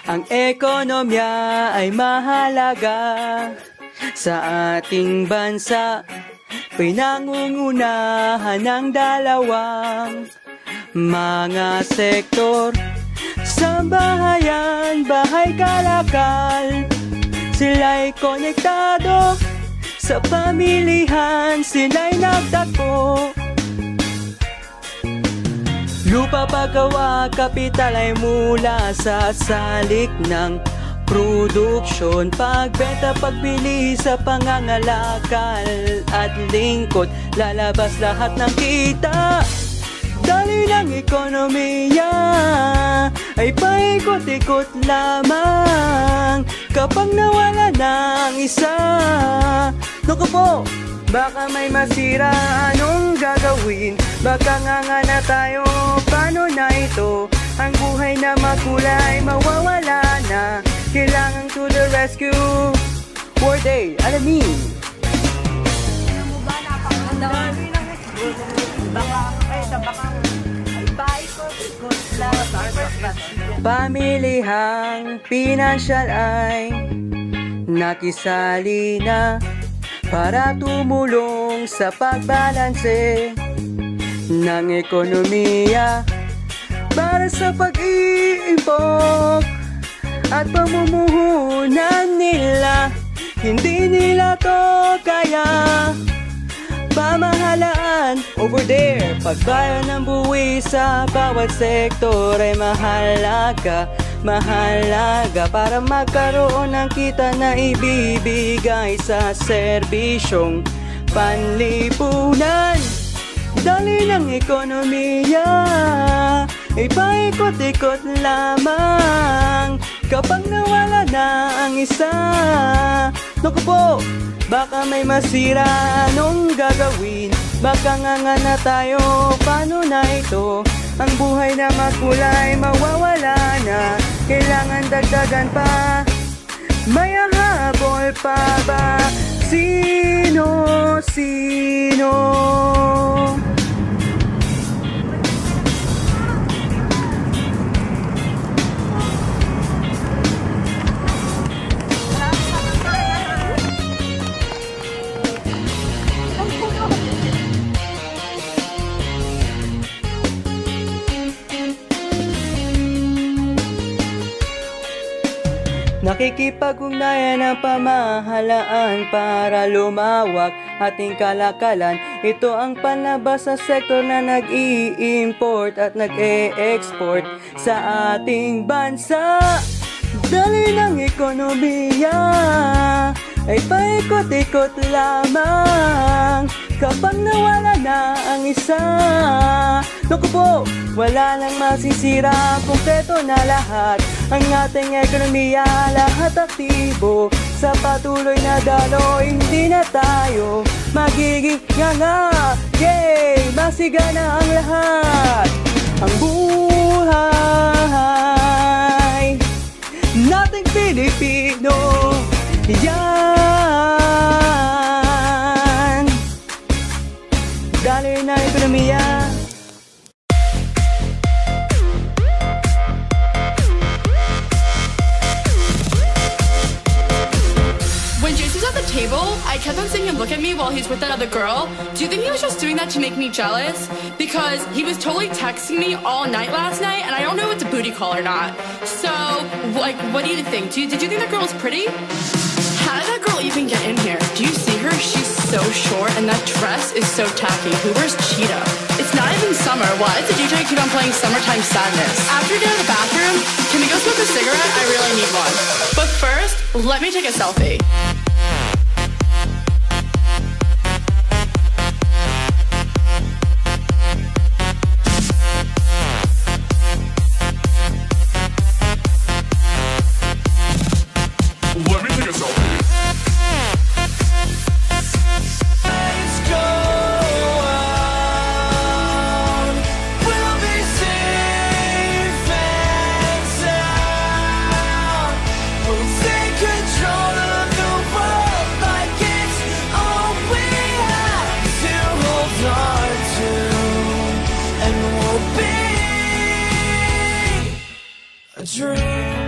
Ang ekonomiya ay mahalaga sa ating bansa. Pinangungunahan ng dalawang mga sektor. Sambahayan, bahay kalakal, sila'y konektado. Sa pamilihan, sila'y nagtagpo. Lupa, paggawa, kapital ay mula sa salik ng produksyon. Pagbenta, pagbili sa pangangalakal at lingkod, lalabas lahat ng kita. Dali ng ekonomiya ay paikot-ikot lamang. Kapag nawala ng isa, naku po, baka may masira, anong gagawin? Baka nga na tayo, paano na ito? Ang buhay na makulay, mawawala na. Kailangan to the rescue. For day, alamin. Ano mo ba, napakaganda? Pamilihang pinansyal ay nakisali na para tumulong sa pagbalanse ng ekonomiya, para sa pag-iimpok at pamumuhunan nila. Hindi nila to kaya. Pamahalaan over there, pagbayan ng buwis sa bawat sektor ay mahalaga, mahalaga para magkaroon ng kita na ibibigay sa serbisyong panlipunan. Dali ng ekonomiya ay paikot-ikot lamang. Kapag nawala na ang isa, naku po, baka may masira, anong gagawin? Baka nga na tayo, paano na ito? Ang buhay na makulay, mawawala na. Kailangan dagdagan pa, may habol pa ba? Sino? Nakikipag-ugnayan ang pamahalaan para lumawak ating kalakalan. Ito ang panlabas sa sektor na nag-i-import at nag-e-export sa ating bansa. Dali ng ekonomiya ay paikot-ikot lamang. Kapag nawala na ang isa, naku po, wala nang masisira, kumpleto na lahat. Ang ating ekonomiya, lahat aktibo. Sa patuloy na daloy, hindi na tayo magiging nga. Yay! Masigana ang lahat. Ang buhay nating Pilipino, yan. Dali na ekonomiya. Table, I kept on seeing him look at me while he's with that other girl. Do you think he was just doing that to make me jealous? Because he was totally texting me all night last night, and I don't know if it's a booty call or not. So, like, what do you think? Did you think that girl was pretty? How did that girl even get in here? Do you see her? She's so short, and that dress is so tacky. Who wears cheetah? It's not even summer. Why does the DJ keep on playing Summertime Sadness? After we get out of the bathroom, can we go smoke a cigarette? I really need one. But first, let me take a selfie. Dream.